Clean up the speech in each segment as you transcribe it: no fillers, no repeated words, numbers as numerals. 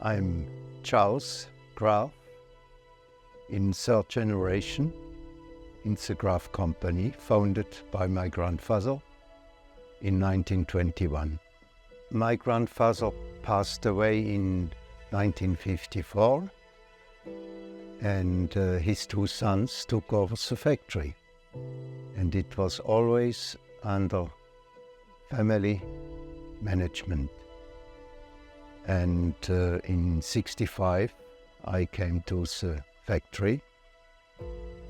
I'm Charles Graf, in third generation in the GRAF company, founded by my grandfather in 1921. My grandfather passed away in 1954, and his two sons took over the factory. And it was always under family management. And in '65, I came to the factory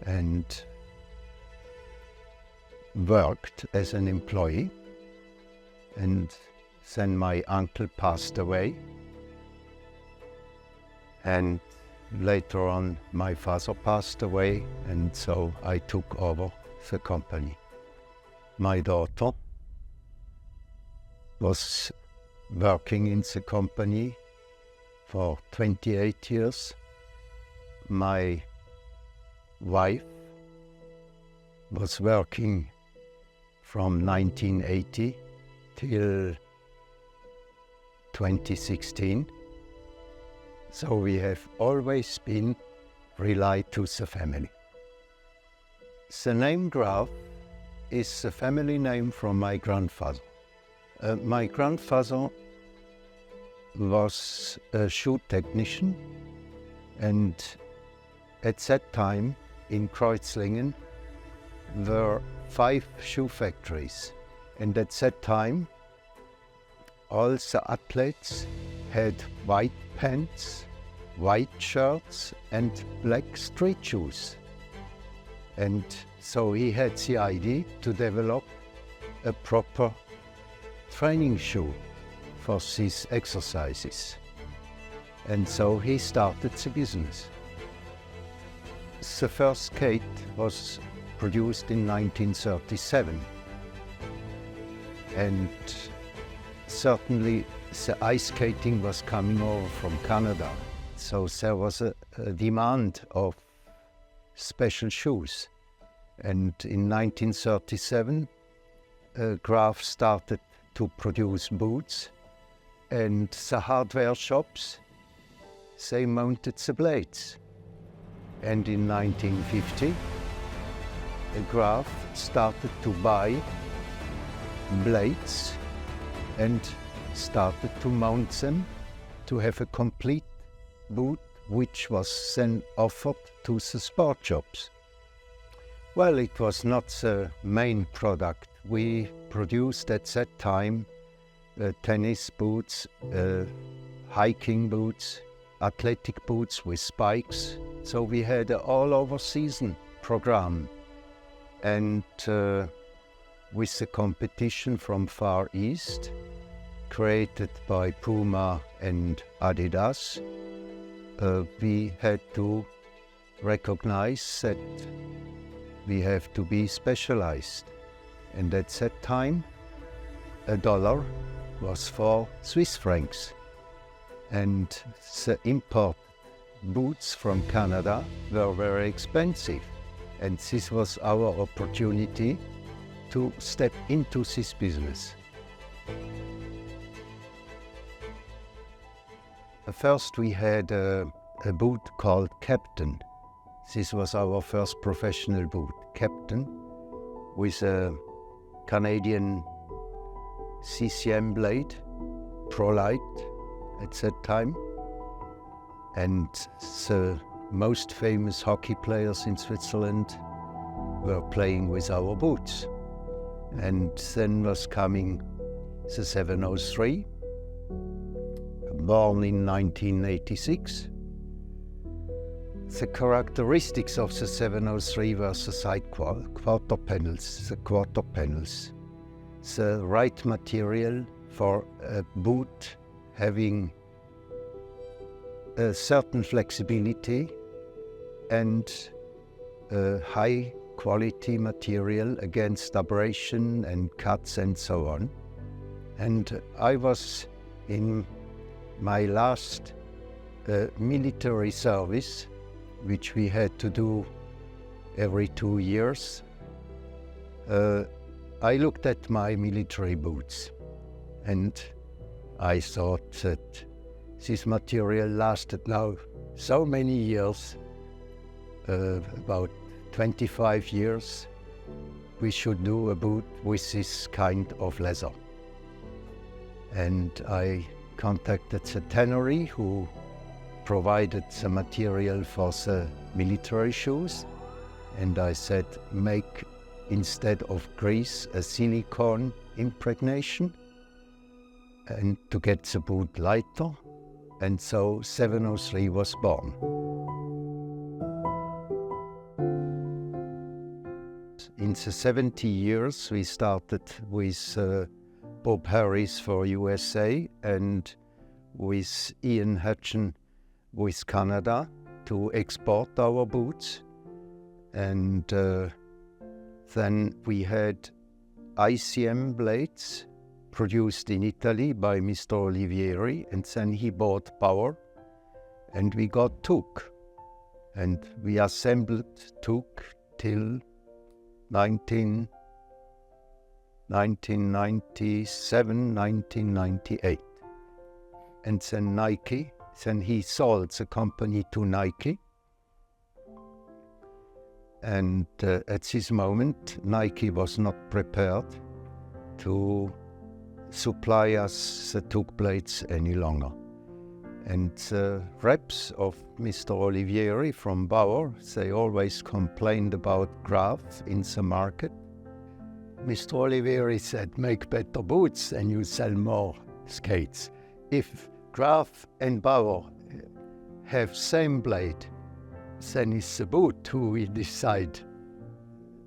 and worked as an employee. And then my uncle passed away. And later on, my father passed away, and so I took over the company. My daughter was working in the company for 28 years. My wife was working from 1980 till 2016. So we have always been relied to the family. The name Graf is the family name from my grandfather. My grandfather was a shoe technician, and at that time in Kreuzlingen were 5 shoe factories, and at that time all the athletes had white pants, white shirts and black street shoes. And so he had the idea to develop a proper training shoe for these exercises. And so he started the business. The first skate was produced in 1937. And certainly the ice skating was coming over from Canada. So there was a demand of special shoes. And in 1937, Graf started to produce boots, and the hardware shops, they mounted the blades. And in 1950, Graf started to buy blades and started to mount them to have a complete boot, which was then offered to the sport shops. Well, it was not the main product. We produced at that time tennis boots, hiking boots, athletic boots with spikes. So we had an all-over season program. And with the competition from Far East, created by Puma and Adidas, we had to recognize that we have to be specialized. And at that time, $1 was 4 Swiss francs. And the import boots from Canada were very expensive. And this was our opportunity to step into this business. First we had a boot called Captain. This was our first professional boot, Captain, with a Canadian CCM blade, ProLite at that time. And the most famous hockey players in Switzerland were playing with our boots. And then was coming the 703, born in 1986. The characteristics of the 703 were the side quarter panels, the right material for a boot having a certain flexibility and a high quality material against abrasion and cuts and so on. And I was in my last military service, which we had to do every 2 years. I looked at my military boots, And I thought that this material lasted now so many years, about 25 years. We should do a boot with this kind of leather. And I contacted the tannery who provided the material for the military shoes. And I said, make instead of grease a silicone impregnation and to get the boot lighter. And so 703 was born. In the 70 years, we started with Bob Harris for USA and with Ian Hutchin with Canada to export our boots. And then we had ICM blades produced in Italy by Mr. Olivieri, and then he bought Bauer, and we got Took. And we assembled Took till 1997, 1998. And then Nike, then he sold the company to Nike. And at this moment, Nike was not prepared to supply us the Took blades any longer. And the reps of Mr. Olivieri from Bauer, they always complained about Graf in the market. Mr. Olivieri said, make better boots and you sell more skates. If Graf and Bauer have same blade, then it's the boot who we decide.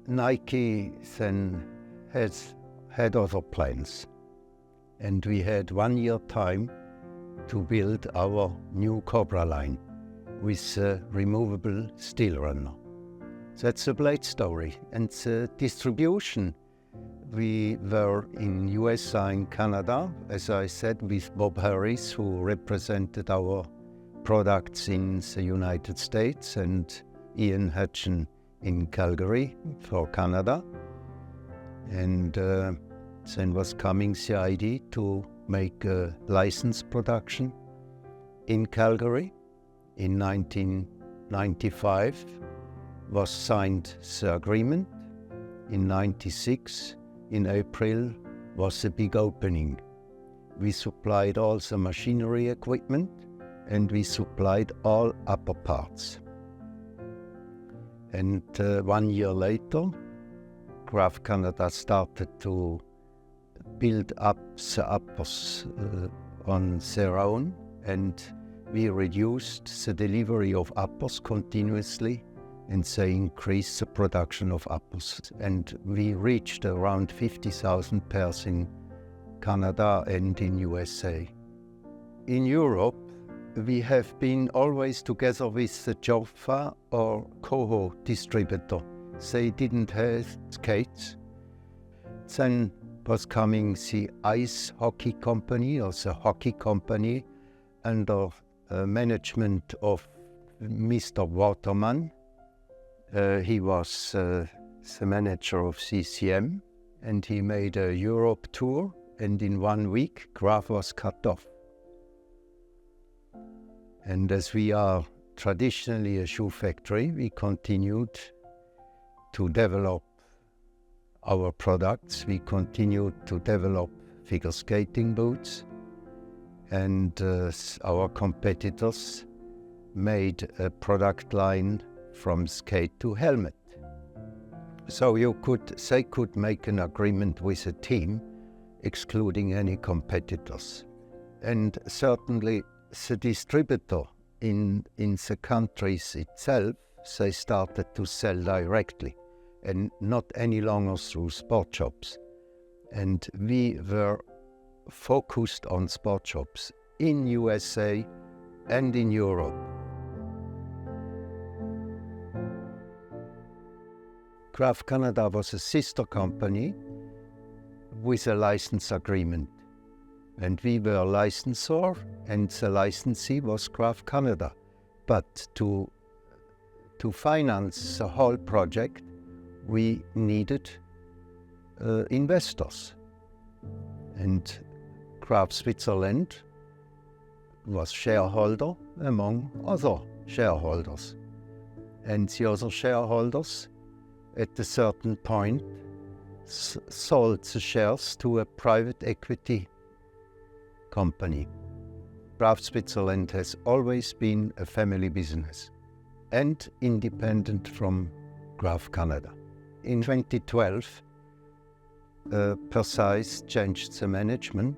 Nike then had other plans. And we had 1 year time to build our new Cobra line with a removable steel runner. That's the blade story. And the distribution, we were in USA and Canada, as I said, with Bob Harris, who represented our products in the United States, and Ian Hutchin in Calgary for Canada. And then was coming the idea to make a license production in Calgary. In 1995 was signed the agreement. In 96, in April, was the big opening. We supplied all the machinery equipment and we supplied all upper parts. And 1 year later, Graf Canada started to build up the uppers on their own, and we reduced the delivery of uppers continuously, and they increased the production of uppers. And we reached around 50,000 pairs in Canada and in USA. In Europe, we have been always together with the Jofa or Coho distributor. They didn't have skates. Then was coming the ice hockey company, or the hockey company, under management of Mr. Waterman. He was the manager of CCM, and he made a Europe tour, and in 1 week, Graf was cut off. And as we are traditionally a shoe factory, we continued to develop our products. We continued to develop figure skating boots, and our competitors made a product line from skate to helmet. So they could make an agreement with a team, excluding any competitors. And certainly the distributor in the countries itself, they started to sell directly and not any longer through sport shops. And we were focused on sport shops in USA and in Europe. Graf Canada was a sister company with a license agreement. And we were a licensor, and the licensee was Graf Canada. But to finance the whole project, we needed investors. And GRAF Switzerland was shareholder among other shareholders. And the other shareholders, at a certain point, sold the shares to a private equity company. GRAF Switzerland has always been a family business and independent from GRAF Canada. In 2012, Precise changed the management,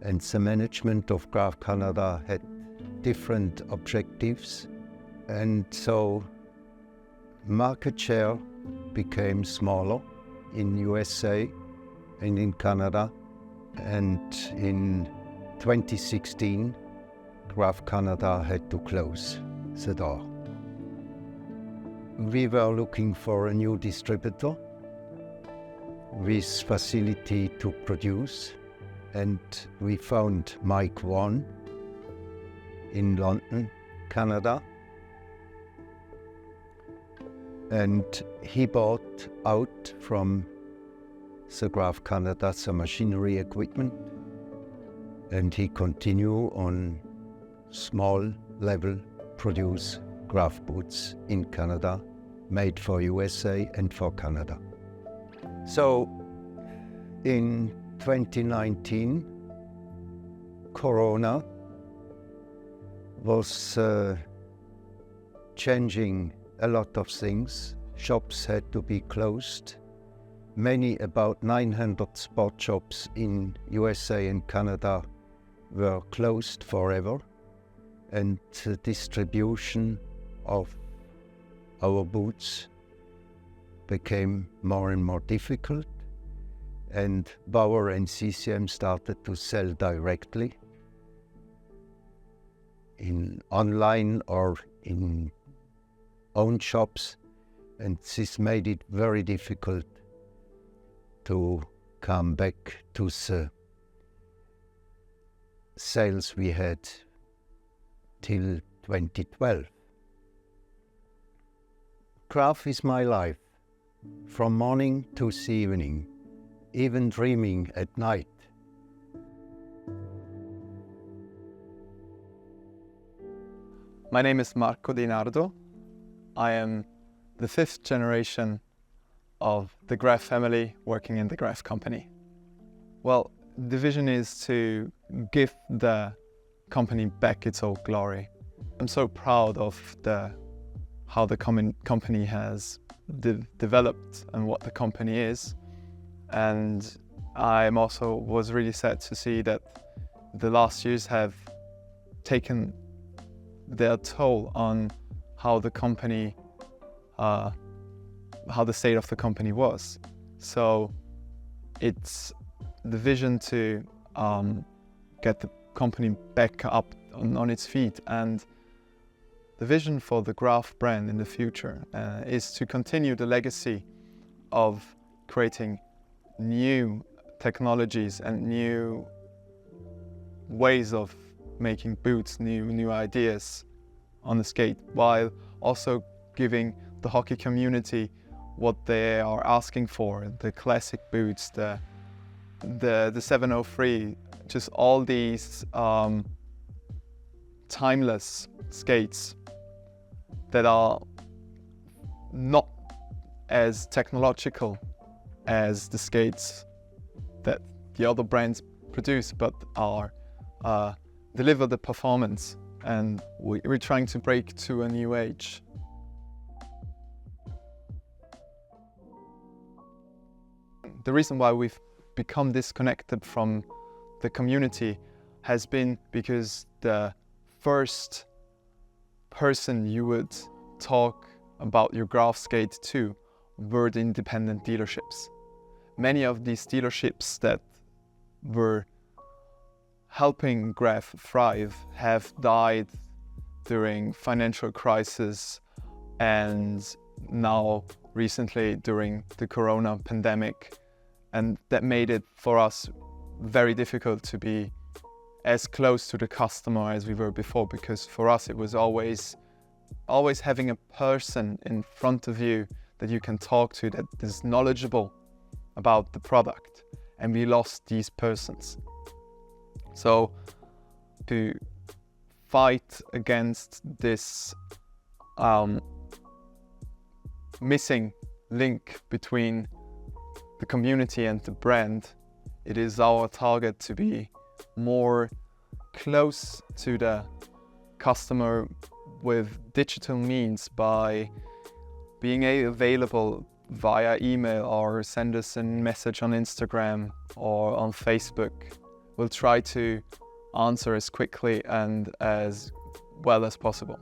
and the management of GRAF Canada had different objectives, and so market share became smaller in USA and in Canada, and in 2016 GRAF Canada had to close the door. We were looking for a new distributor with facility to produce, and we found Mike Vaughan in London, Canada, and he bought out from the GRAF Canada some machinery equipment, and he continued on small level produce GRAF boots in Canada, made for USA and for Canada. So in 2019, Corona was changing a lot of things. Shops had to be closed. Many, about 900 sport shops in USA and Canada were closed forever, and the distribution of our boots became more and more difficult, and Bauer and CCM started to sell directly in online or in own shops, and this made it very difficult to come back to the sales we had till 2012. GRAF is my life, from morning to evening, even dreaming at night. My name is Marco Di Nardo. I am the 5th generation of the GRAF family working in the GRAF company. Well, the vision is to give the company back its old glory. I'm so proud of how the company has developed and what the company is, and I was really sad to see that the last years have taken their toll on how the company, how the state of the company was. So it's the vision to get the company back up on its feet, and the vision for the GRAF brand in the future is to continue the legacy of creating new technologies and new ways of making boots, new ideas on the skate, while also giving the hockey community what they are asking for, the classic boots, the 703, just all these timeless skates that are not as technological as the skates that the other brands produce, but are deliver the performance, and we're trying to break to a new age. The reason why we've become disconnected from the community has been because the first person you would talk about your GRAF skate to were the independent dealerships. Many of these dealerships that were helping GRAF thrive have died during financial crisis, and now recently during the Corona pandemic, and that made it for us very difficult to be as close to the customer as we were before, because for us it was always having a person in front of you that you can talk to, that is knowledgeable about the product, and we lost these persons. So to fight against this missing link between the community and the brand, it is our target to be more close to the customer with digital means by being available via email or send us a message on Instagram or on Facebook. We'll try to answer as quickly and as well as possible.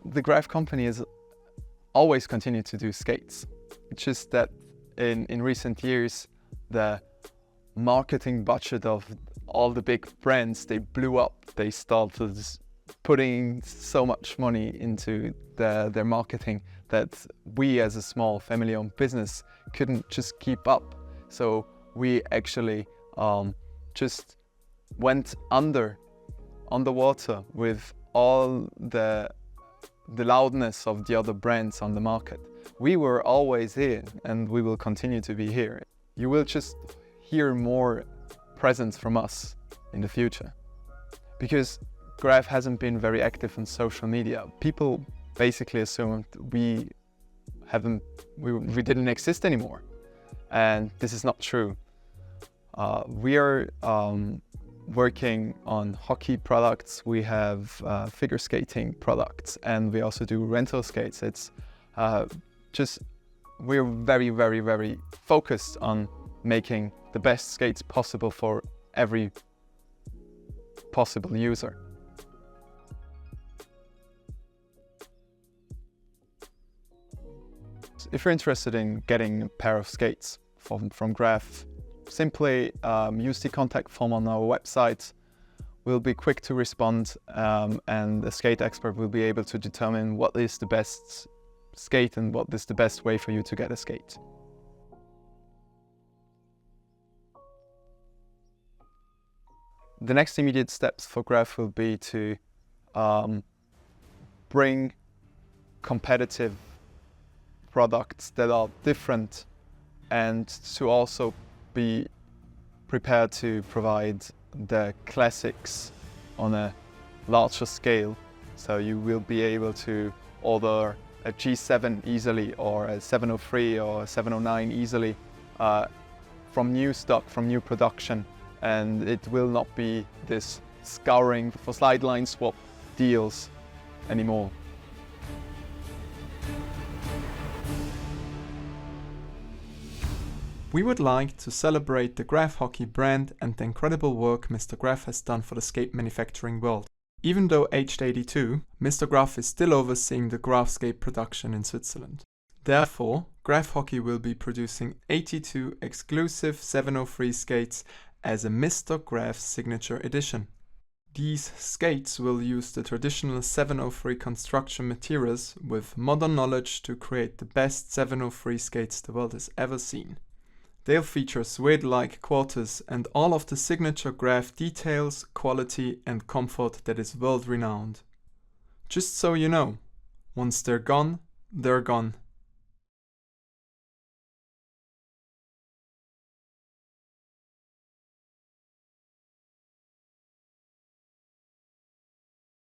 The GRAF company has always continued to do skates. It's just that in recent years, the marketing budget of all the big brands, they blew up. They started putting so much money into their marketing that we as a small family-owned business couldn't just keep up. So we actually just went underwater with all the loudness of the other brands on the market. We were always here and we will continue to be here. You will just hear more presence from us in the future. Because GRAF hasn't been very active on social media. People basically assumed we didn't exist anymore. And this is not true. We are working on hockey products, we have figure skating products, and we also do rental skates. It's we're very, very, very focused on making the best skates possible for every possible user. If you're interested in getting a pair of skates from GRAF, simply use the contact form on our website. We'll be quick to respond, and the skate expert will be able to determine what is the best skate and what is the best way for you to get a skate. The next immediate steps for GRAF will be to bring competitive products that are different, and to also be prepared to provide the classics on a larger scale. So you will be able to order a G7 easily, or a 703 or a 709 easily from new stock, from new production, and it will not be this scouring for slide line swap deals anymore. We would like to celebrate the GRAF Hockey brand and the incredible work Mr. GRAF has done for the skate manufacturing world. Even though aged 82, Mr. GRAF is still overseeing the GRAF skate production in Switzerland. Therefore, GRAF Hockey will be producing 82 exclusive 703 skates as a Mr. GRAF signature edition. These skates will use the traditional 703 construction materials with modern knowledge to create the best 703 skates the world has ever seen. They'll feature suede-like quarters and all of the signature GRAF details, quality and comfort that is world-renowned. Just so you know, once they're gone, they're gone.